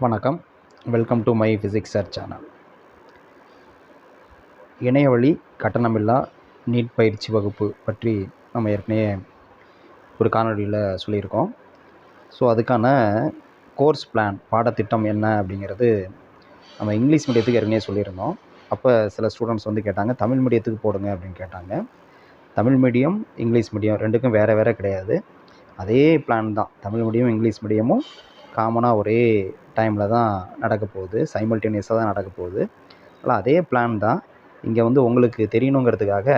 வணக்கம். Welcome to my physics sir channel. இணையவழி கட்டணமில்லா நீட் பயிற்சி வகுப்பு பற்றி நம்ம ஏற்கனவே ஒரு காணொலியில் சொல்லியிருக்கோம். ஸோ அதுக்கான கோர்ஸ் பிளான் பாடத்திட்டம் என்ன அப்படிங்கிறது நம்ம இங்கிலீஷ் மீடியத்துக்கு ஏற்கனவே சொல்லியிருந்தோம். அப்போ சில ஸ்டூடெண்ட்ஸ் வந்து கேட்டாங்க, தமிழ் மீடியத்துக்கு போடுங்க அப்படின்னு கேட்டாங்க. தமிழ் மீடியம் இங்கிலீஷ் மீடியம் ரெண்டுக்கும் வேறு வேறு கிடையாது. அதே பிளான் தான். தமிழ் மீடியம் இங்கிலீஷ் மீடியமும் காமனாக ஒரே டைமில் தான் நடக்க போகுது, சைமல்டேனியஸாக தான் நடக்க போகுது. அதனால் அதே பிளான் தான். இங்கே வந்து உங்களுக்கு தெரியணுங்கிறதுக்காக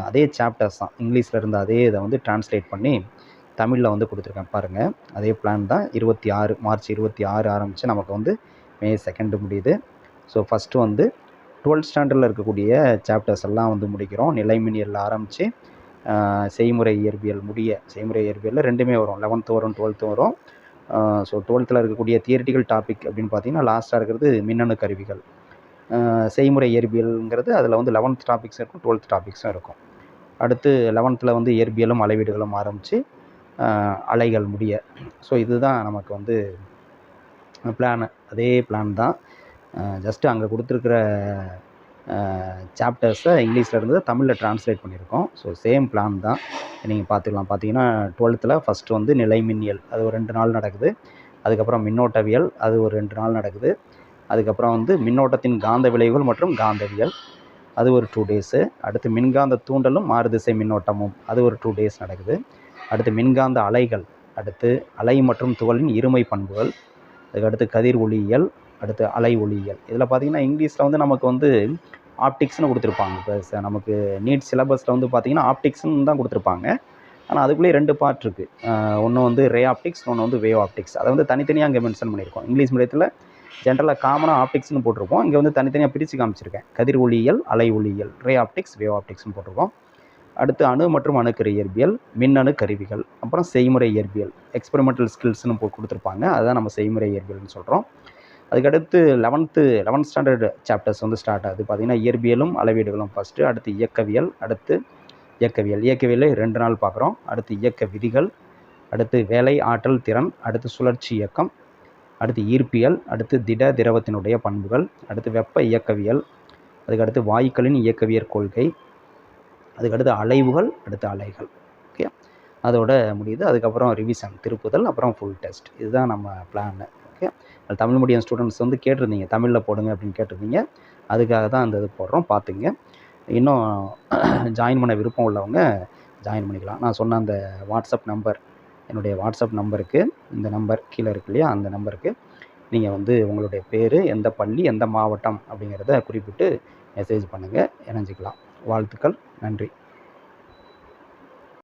அதே சாப்டர்ஸ் தான், இங்கிலீஷில் இருந்த அதே இதை வந்து டிரான்ஸ்லேட் பண்ணி தமிழில் வந்து கொடுத்துருக்கேன் பாருங்கள். அதே பிளான் தான். மார்ச் 26 ஆரம்பித்து நமக்கு வந்து May 2 முடியுது. ஸோ ஃபஸ்ட்டு வந்து 12th ஸ்டாண்டர்டில் இருக்கக்கூடிய சாப்டர்ஸ் எல்லாம் வந்து முடிக்கிறோம். நிலைமினியலில் ஆரம்பித்து செய்முறை இயற்பியல் செய்முறை இயற்பியலில் ரெண்டுமே வரும், 11th வரும் 12th வரும். ஸோ 12th இருக்கக்கூடிய தியரிட்டிக்கல் டாபிக் அப்படின்னு பார்த்தீங்கன்னா லாஸ்ட்டாக இருக்கிறது மின்னணு கருவிகள். செய்முறை இயற்பியல்ங்கிறது அதில் வந்து 11th டாபிக்ஸும் இருக்கும், 12th டாபிக்ஸும் இருக்கும். அடுத்து 11th வந்து இயற்பியலும் அளவீடுகளும் ஆரம்பித்து அலைகள் முடிய. ஸோ இதுதான் நமக்கு வந்து பிளானு. அதே பிளான் தான். ஜஸ்ட்டு அங்கே கொடுத்துருக்கிற சாப்டர்ஸை இங்கிலீஷில் இருந்தது தமிழில் ட்ரான்ஸ்லேட் பண்ணியிருக்கோம். ஸோ சேம் பிளான் தான். நீங்கள் பார்த்துக்கலாம். பார்த்தீங்கன்னா 12th ஃபஸ்ட்டு வந்து நிலைமின்னியல், அது ஒரு 2 நாள் நடக்குது. அதுக்கப்புறம் மின்னோட்டவியல், அது ஒரு 2 நாள் நடக்குது. அதுக்கப்புறம் வந்து மின்னோட்டத்தின் காந்த விளைவுகள் மற்றும் காந்தவியல், அது ஒரு 2 டேஸு. அடுத்து மின்காந்த தூண்டலும் மாறுதிசை மின்னோட்டமும், அது ஒரு 2 டேஸ் நடக்குது. அடுத்து மின்காந்த அலைகள், அடுத்து அலை மற்றும் துகளின் இருமை பண்புகள், அதுக்கடுத்து கதிர் ஒளியியல், அடுத்து அலை ஒளியியல். இதில் பார்த்திங்கன்னா இங்கிலீஷில் வந்து நமக்கு வந்து ஆப்டிக்ஸ்னு கொடுத்துருப்பாங்க. இப்போ நமக்கு நீட் சிலபஸில் வந்து பார்த்திங்கன்னா ஆப்டிக்ஸ்னு தான் கொடுத்துருப்பாங்க. ஆனால் அதுக்குள்ளேயே 2 பார்ட் இருக்குது. ஒன்று வந்து ரே ஆப்டிக்ஸ், ஒன்று வந்து வேவ் ஆப்டிக்ஸ். அதை வந்து தனித்தனியாக அங்கே மென்ஷன் பண்ணியிருக்கோம். இங்கிலீஷ் மீடியத்தில் ஜென்ரலாக காமனாக ஆப்டிக்ஸ்னு போட்டிருப்போம். இங்கே வந்து தனித்தனியாக பிரித்து காமிச்சிருக்கேன். கதிர் ஒளியியல், அலை ஒளியியல், ரே ஆப்டிக்ஸ், வேவ் ஆப்டிக்ஸ்னு போட்டிருக்கோம். அடுத்து அணு மற்றும் அணுக்கரு இயற்பியல், மின்னணு கருவிகள், அப்புறம் செய்முறை இயற்பியல், எக்ஸ்பெரிமெண்டல் ஸ்கில்ஸ்னு கொடுத்துருப்பாங்க. அதுதான் நம்ம செய்முறை இயற்பியல்னு சொல்கிறோம். அதுக்கடுத்து 11th ஸ்டாண்டர்ட் சாப்டர்ஸ் வந்து ஸ்டார்ட் ஆகுது. பார்த்திங்கன்னா இயற்பியலும் அளவீடுகளும் ஃபஸ்ட்டு, அடுத்து இயக்கவியல், அடுத்து இயக்கவியலே 2 நாள் பார்க்குறோம். அடுத்து இயக்க விதிகள், அடுத்து வேலை ஆற்றல் திறன், அடுத்து சுழற்சி இயக்கம், அடுத்து ஈர்ப்பியல், அடுத்து திட திரவத்தினுடைய பண்புகள், அடுத்து வெப்ப இயக்கவியல், அதுக்கடுத்து வாயுக்களின் இயக்கவியற் கொள்கை, அதுக்கடுத்து அலைவுகள், அடுத்து அலைகள். ஓகே, அதோட முடியுது. அதுக்கப்புறம் ரிவிஷன், திருப்புதல், அப்புறம் ஃபுல் டெஸ்ட். இதுதான் நம்ம plan. Okay, Tamil medium students வந்து கேட்டிருந்தீங்க, தமிழில் போடுங்க அப்படின்னு கேட்டிருந்தீங்க. அதுக்காக தான் அந்த இது போடுறோம், பார்த்துங்க. இன்னும் ஜாயின் பண்ண விருப்பம் உள்ளவங்க ஜாயின் பண்ணிக்கலாம். நான் சொன்ன அந்த வாட்ஸ்அப் நம்பர், என்னுடைய வாட்ஸ்அப் நம்பருக்கு, இந்த நம்பர் கீழே இருக்கு இல்லையா, அந்த நம்பருக்கு நீங்கள் வந்து உங்களுடைய பேர், எந்த பள்ளி, எந்த மாவட்டம் அப்படிங்கிறத குறிப்பிட்டு மெசேஜ் பண்ணுங்கள், இணைஞ்சிக்கலாம். வாழ்த்துக்கள். நன்றி.